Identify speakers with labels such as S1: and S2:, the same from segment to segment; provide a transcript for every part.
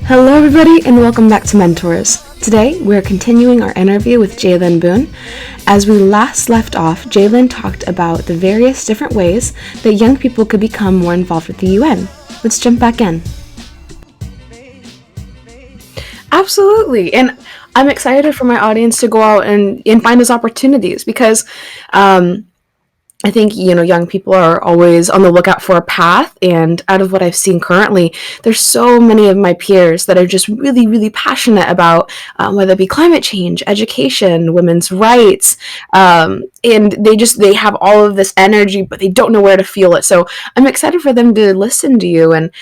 S1: Hello everybody and welcome back to MentorZ. Today we're continuing our interview with Jay'len Boone. As we last left off, Jay'len talked about the various different ways that young people could become more involved with the UN. Let's jump back in. Absolutely, and I'm excited for my audience to go out and find those opportunities because I think, young people are always on the lookout for a path, and out of what I've seen currently, there's so many of my peers that are just really, really passionate about whether it be climate change, education, women's rights, and they have all of this energy, but they don't know where to feel it. So I'm excited for them to listen to you and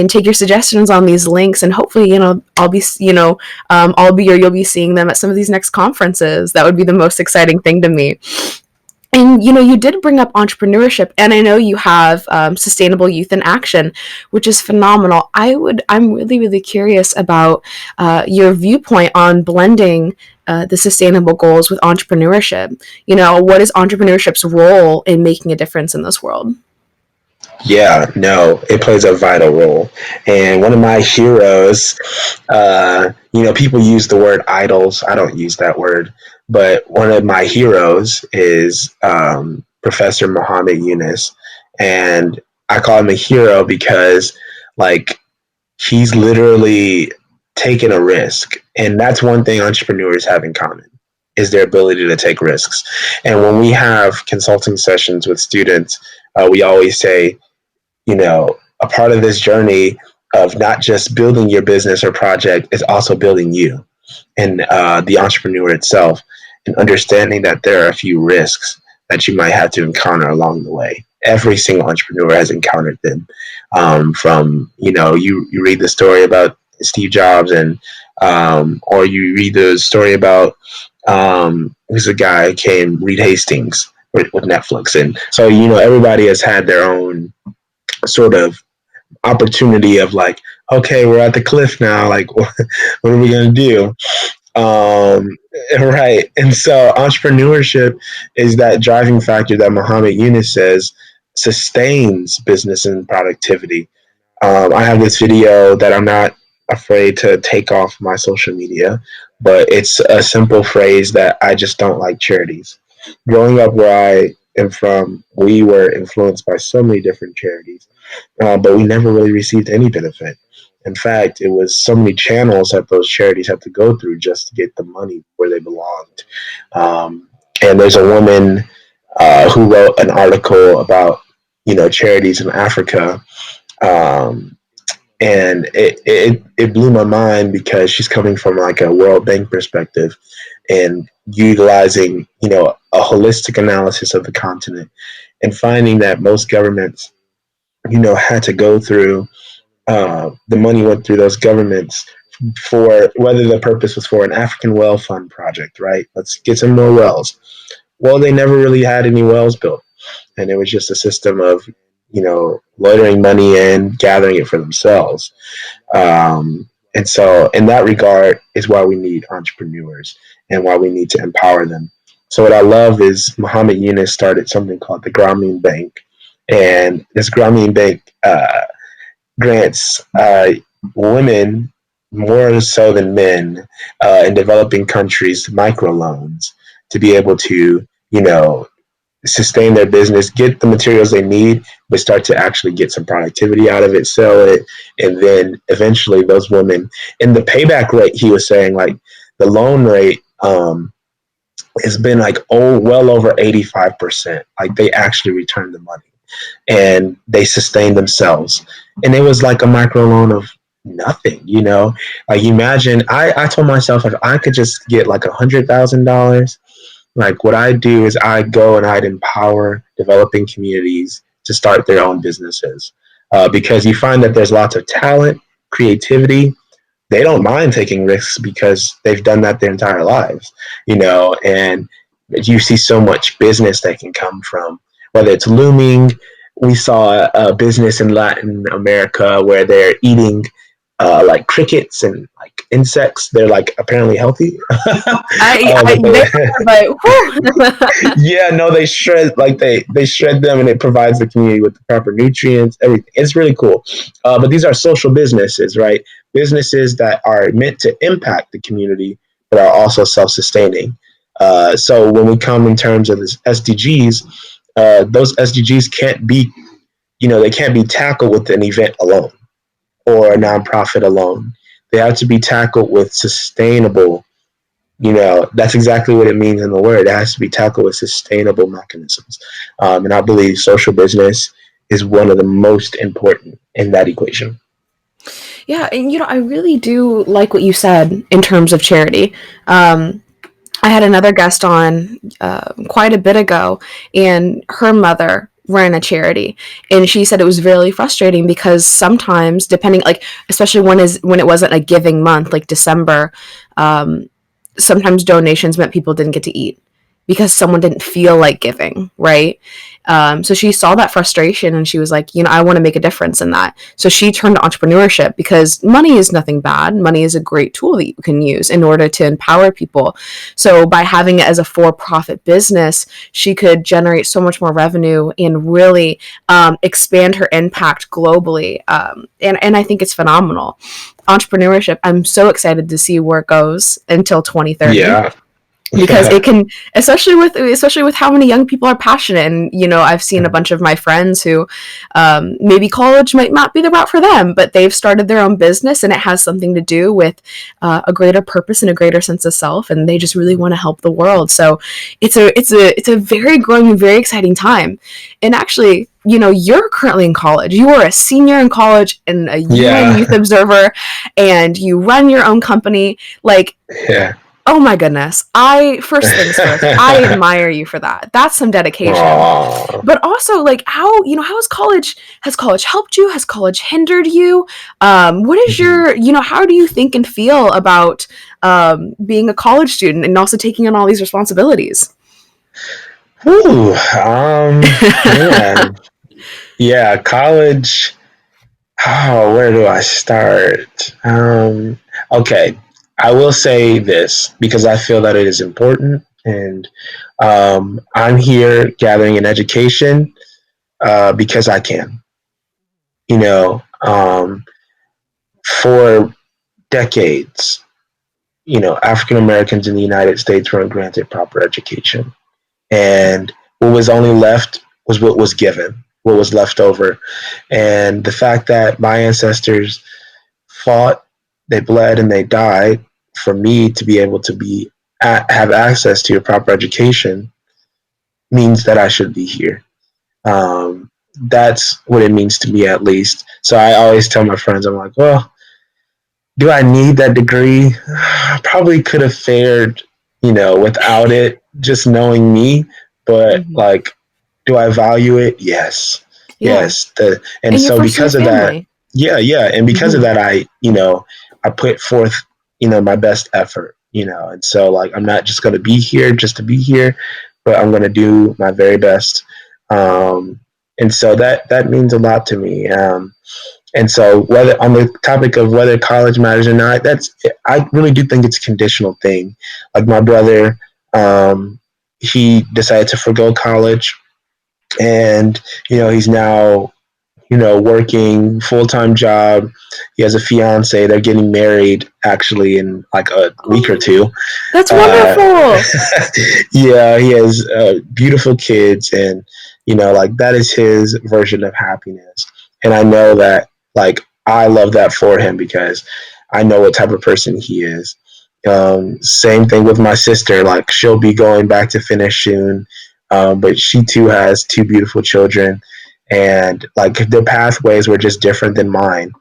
S1: take your suggestions on these links, and hopefully, you'll be seeing them at some of these next conferences. That would be the most exciting thing to me. And, you did bring up entrepreneurship, and I know you have Sustainable Youth in Action, which is phenomenal. I'm really, really curious about your viewpoint on blending the sustainable goals with entrepreneurship. What is entrepreneurship's role in making a difference in this world?
S2: Yeah, no, it plays a vital role. And one of my heroes, people use the word idols. I don't use that word. But one of my heroes is Professor Muhammad Yunus. And I call him a hero because, he's literally taken a risk. And that's one thing entrepreneurs have in common, is their ability to take risks. And when we have consulting sessions with students, we always say, a part of this journey of not just building your business or project is also building you and the entrepreneur itself, and understanding that there are a few risks that you might have to encounter along the way. Every single entrepreneur has encountered them. You read the story about Steve Jobs, and or you read the story about who's the guy who came, Reed Hastings, with Netflix. And so, everybody has had their own sort of opportunity of okay, we're at the cliff now. What are we going to do? Right. And so entrepreneurship is that driving factor that Muhammad Yunus says sustains business and productivity. I have this video that I'm not afraid to take off my social media, but it's a simple phrase that I just don't like charities. Growing up where I am from, we were influenced by so many different charities, but we never really received any benefit. In fact, it was so many channels that those charities had to go through just to get the money where they belonged. And there's a woman who wrote an article about, charities in Africa. And it blew my mind because she's coming from a World Bank perspective and utilizing, a holistic analysis of the continent, and finding that most governments, had to go through the money went through those governments for whether the purpose was for an African well fund project, right? Let's get some more wells. Well, they never really had any wells built. And it was just a system of, loitering money in, gathering it for themselves. And so in that regard is why we need entrepreneurs and why we need to empower them. So what I love is Muhammad Yunus started something called the Grameen Bank. And this Grameen Bank grants women more so than men in developing countries microloans to be able to, sustain their business, get the materials they need, but start to actually get some productivity out of it, sell it, and then eventually those women, and the payback rate, he was saying, the loan rate has been well over 85%. They actually return the money and they sustain themselves. And it was a micro loan of nothing, imagine, I told myself, if I could just get $100,000, what I do is I go and I'd empower developing communities to start their own businesses, because you find that there's lots of talent, creativity. They don't mind taking risks because they've done that their entire lives, and you see so much business that can come from, whether it's looming. We saw a business in Latin America where they're eating like crickets and like insects. They're like apparently healthy.
S1: I
S2: But
S1: they
S2: they,
S1: are, but whew.
S2: yeah, no, they shred like they shred them, and it provides the community with the proper nutrients. Everything. It's really cool. But these are social businesses, right? Businesses that are meant to impact the community, but are also self-sustaining. So when we come in terms of this SDGs, those SDGs can't be, they can't be tackled with an event alone or a nonprofit alone. They have to be tackled with sustainable, that's exactly what it means in the word. It has to be tackled with sustainable mechanisms. And I believe social business is one of the most important in that equation.
S1: Yeah, and I really do like what you said in terms of charity. I had another guest on quite a bit ago, and her mother ran a charity, and she said it was really frustrating because sometimes, depending, like especially when it wasn't a giving month, like December, um, sometimes donations meant people didn't get to eat because someone didn't feel like giving, right? So she saw that frustration and she was like, I want to make a difference in that. So she turned to entrepreneurship because money is nothing bad. Money is a great tool that you can use in order to empower people. So by having it as a for-profit business, she could generate so much more revenue and really expand her impact globally. And I think it's phenomenal. Entrepreneurship, I'm so excited to see where it goes until 2030
S2: Yeah.
S1: because
S2: Yeah.
S1: it can, especially with how many young people are passionate. And I've seen a bunch of my friends who maybe college might not be the route for them, but they've started their own business and it has something to do with a greater purpose and a greater sense of self, and they just really want to help the world. So it's a very growing and very exciting time. And actually, you're currently in college. You are a senior in college and a UN
S2: Yeah.
S1: youth observer, and you run your own company. Like,
S2: Yeah.
S1: oh my goodness. First things first, I admire you for that. That's some dedication.
S2: Aww.
S1: But also, like, how has college helped you? Has college hindered you? What is
S2: Mhm.
S1: how do you think and feel about being a college student and also taking on all these responsibilities?
S2: Whew, man. Yeah, college. Oh, where do I start? Okay, I will say this because I feel that it is important, and I'm here gathering an education because I can. You know, for decades, African Americans in the United States weren't granted proper education, and what was only left was what was given, what was left over, and the fact that my ancestors fought, they bled, and they died for me to be able to have access to a proper education means that I should be here. That's what it means to me, at least. So I always tell my friends, I'm like, well, do I need that degree? I probably could have fared, without it, just knowing me. But
S1: Hmm.
S2: like, do I value it? Yes,
S1: Yeah,
S2: yes. And
S1: and you're
S2: so
S1: first in your
S2: because of that,
S1: family.
S2: yeah, and because of
S1: Hmm.
S2: that, I put forth, my best effort, and so like I'm not just going to be here just to be here, but I'm going to do my very best, and so that means a lot to me. And so, whether on the topic of whether college matters or not, I really do think it's a conditional thing. Like my brother, he decided to forgo college, and he's now working full time job. He has a fiance. They're getting married actually in like a week or
S1: Oh,
S2: two.
S1: that's
S2: Uh,
S1: wonderful.
S2: yeah, he has beautiful kids, and like that is his version of happiness. And I know that, like, I love that for him because I know what type of person he is. Same thing with my sister. Like, she'll be going back to finish soon, but she too has two beautiful children, and like their pathways were just different than mine.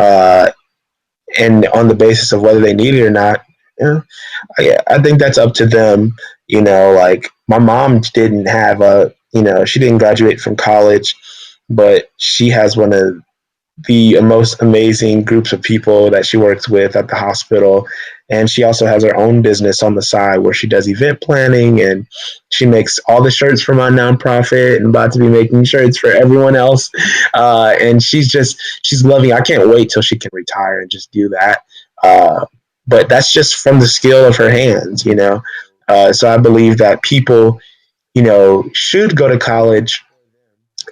S2: Uh, and on the basis of whether they need it or not, yeah, I think that's up to them. Like my mom didn't have she didn't graduate from college, but she has one of the most amazing groups of people that she works with at the hospital. And she also has her own business on the side where she does event planning, and she makes all the shirts for my nonprofit and about to be making shirts for everyone else. And she's loving. I can't wait till she can retire and just do that. But that's just from the skill of her hands, you know. So I believe that people, you know, should go to college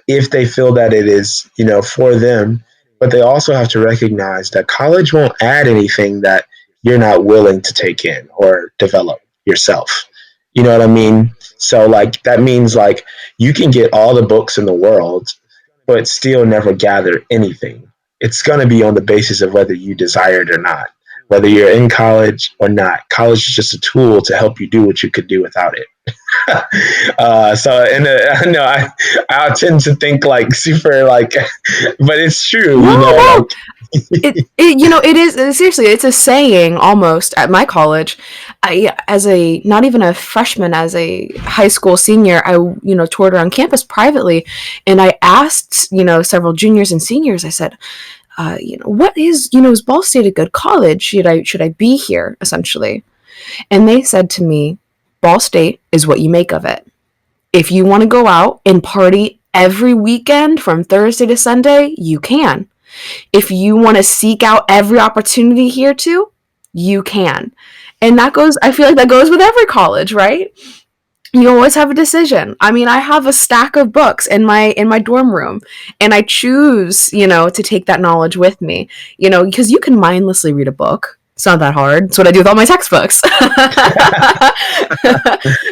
S2: if they feel that it is, you know, for them. But they also have to recognize that college won't add anything that you're not willing to take in or develop yourself. You know what I mean? So, like, that means, like, you can get all the books in the world, but still never gather anything. It's going to be on the basis of whether you desire it or not, whether you're in college or not. College is just a tool to help you do what you could do without it. So, and I know I tend to think like super like, but it's true,
S1: No,
S2: you know, like.
S1: no. It you know, it is seriously, it's a saying almost at my college. As a not even a freshman, as a high school senior, I toured around campus privately, and I asked several juniors and seniors. I said, what is Ball State a good college? Should I be here essentially? And they said to me, Ball State is what you make of it. If you want to go out and party every weekend from Thursday to Sunday, you can. If you want to seek out every opportunity here too, you can. And that goes, I feel like that goes with every college, right? You always have a decision. I mean, I have a stack of books in my dorm room, and I choose, to take that knowledge with me, because you can mindlessly read a book. It's not that hard. It's what I do with all my textbooks.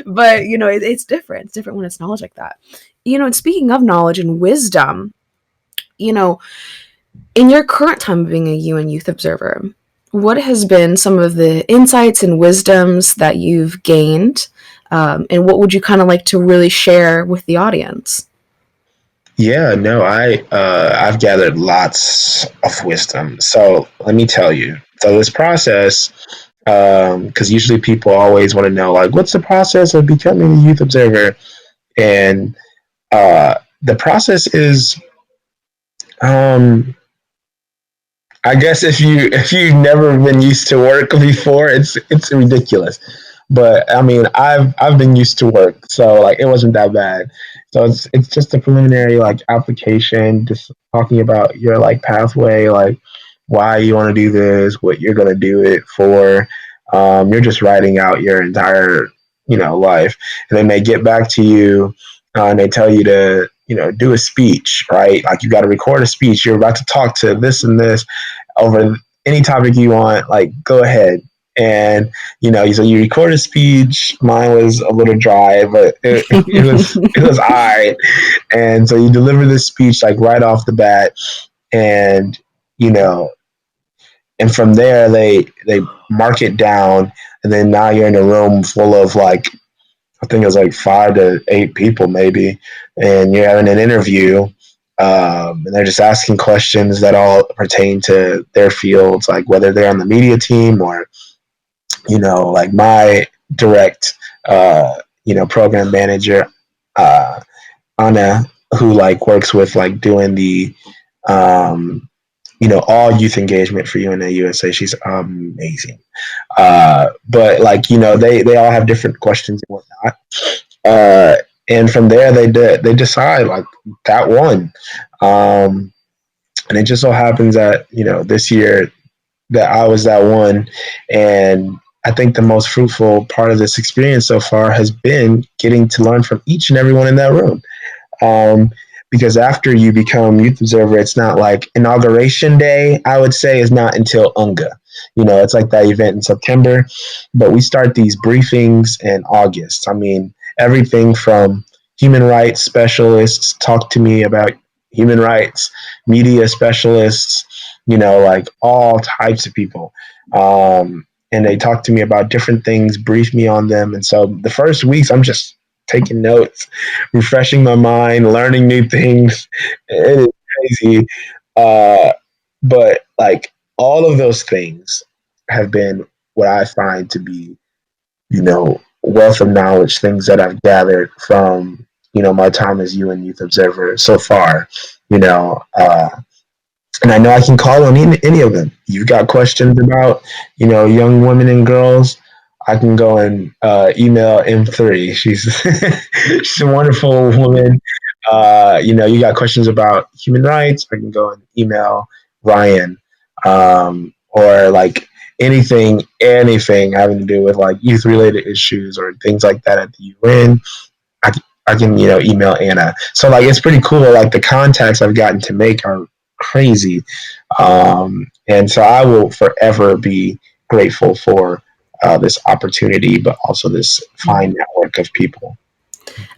S1: But, it's different. It's different when it's knowledge like that. And speaking of knowledge and wisdom, you know, in your current time of being a UN Youth Observer, what has been some of the insights and wisdoms that you've gained? And what would you kind of like to really share with the audience?
S2: Yeah, no, I've gathered lots of wisdom. So let me tell you. So this process, because usually people always want to know, like, what's the process of becoming a youth observer? And the process is, I guess if you've never been used to work before, it's ridiculous. But I mean, I've been used to work, so like it wasn't that bad. So it's just a preliminary like application, just talking about your like pathway, like why you want to do this, what you're gonna do it for. You're just writing out your entire life, and then they get back to you, and they tell you to do a speech, right? Like you got to record a speech. You're about to talk to this and this over any topic you want. Like go ahead. And so you record a speech. Mine was a little dry, but it was all right. And so you deliver this speech like right off the bat, and you know, and from there they mark it down, and then now you're in a room full of like, I think it was like 5 to 8 people maybe, and you're having an interview, and they're just asking questions that all pertain to their fields, like whether they're on the media team or like my direct, program manager, Anna, who like works with like doing the, all youth engagement for UNA USA. She's amazing. But like, they all have different questions and whatnot. And from there, they decide like that one. And it just so happens that, this year that I was that one. And I think the most fruitful part of this experience so far has been getting to learn from each and everyone in that room. Um, because after you become youth observer, it's not like inauguration day, I would say, is not until UNGA. It's like that event in September, but we start these briefings in August. I mean, everything from human rights specialists talk to me about human rights, media specialists, like all types of people. And they talk to me about different things, brief me on them. And so the first weeks, I'm just taking notes, refreshing my mind, learning new things. It is crazy. But like all of those things have been what I find to be, wealth of knowledge, things that I've gathered from, my time as UN Youth Observer so far, you know, uh, And I know I can call on any of them. You've got questions about, young women and girls. I can go and email M3. She's a wonderful woman. You got questions about human rights. I can go and email Ryan, or like anything having to do with like youth related issues or things like that at the UN. I can email Anna. So like it's pretty cool. Like the contacts I've gotten to make are crazy, and so I will forever be grateful for this opportunity, but also this fine network of people.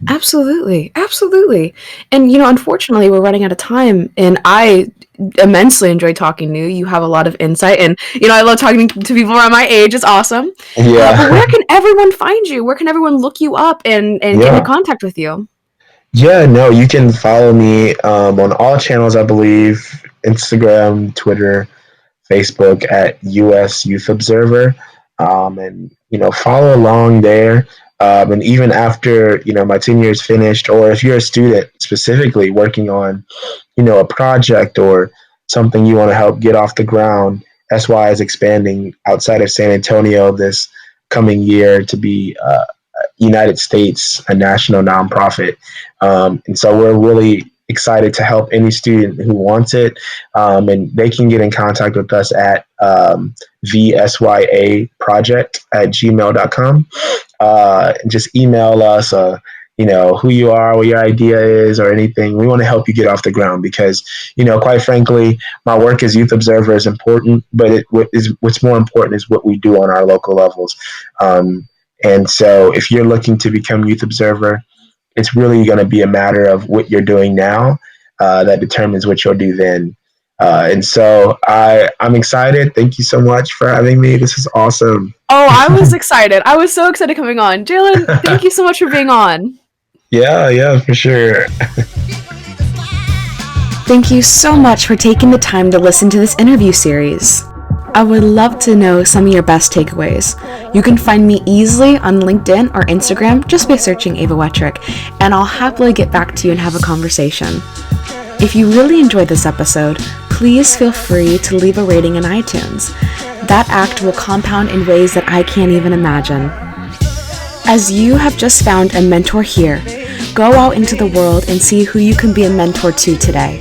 S1: Absolutely. Absolutely. And, unfortunately, we're running out of time. And I immensely enjoy talking to you. You have a lot of insight. And, I love talking to people around my age. It's awesome. But where
S2: Yeah,
S1: can everyone find you? Where can everyone look you up and get into
S2: yeah,
S1: contact with you?
S2: yeah. No, you can follow me on all channels. I believe Instagram, Twitter, Facebook at US Youth Observer, and follow along there. And even after my tenure is finished, or if you're a student specifically working on a project or something you want to help get off the ground, SY is expanding outside of San Antonio this coming year to be United States, a national nonprofit. And so we're really excited to help any student who wants it. And they can get in contact with us at vsyaproject@gmail.com. Just email us, who you are, what your idea is, or anything. We want to help you get off the ground because, quite frankly, my work as youth observer is important, but what's more important is what we do on our local levels. And so if you're looking to become youth observer, it's really going to be a matter of what you're doing now that determines what you'll do then. And so I'm excited. Thank you so much for having me. This is awesome.
S1: Oh, I was excited. I was so excited coming on. Jay'len, thank you so much for being on.
S2: Yeah, for sure.
S1: Thank you so much for taking the time to listen to this interview series. I would love to know some of your best takeaways. You can find me easily on LinkedIn or Instagram just by searching Ava Wettrick, and I'll happily get back to you and have a conversation. If you really enjoyed this episode, please feel free to leave a rating in iTunes. That act will compound in ways that I can't even imagine. As you have just found a mentor here, go out into the world and see who you can be a mentor to today.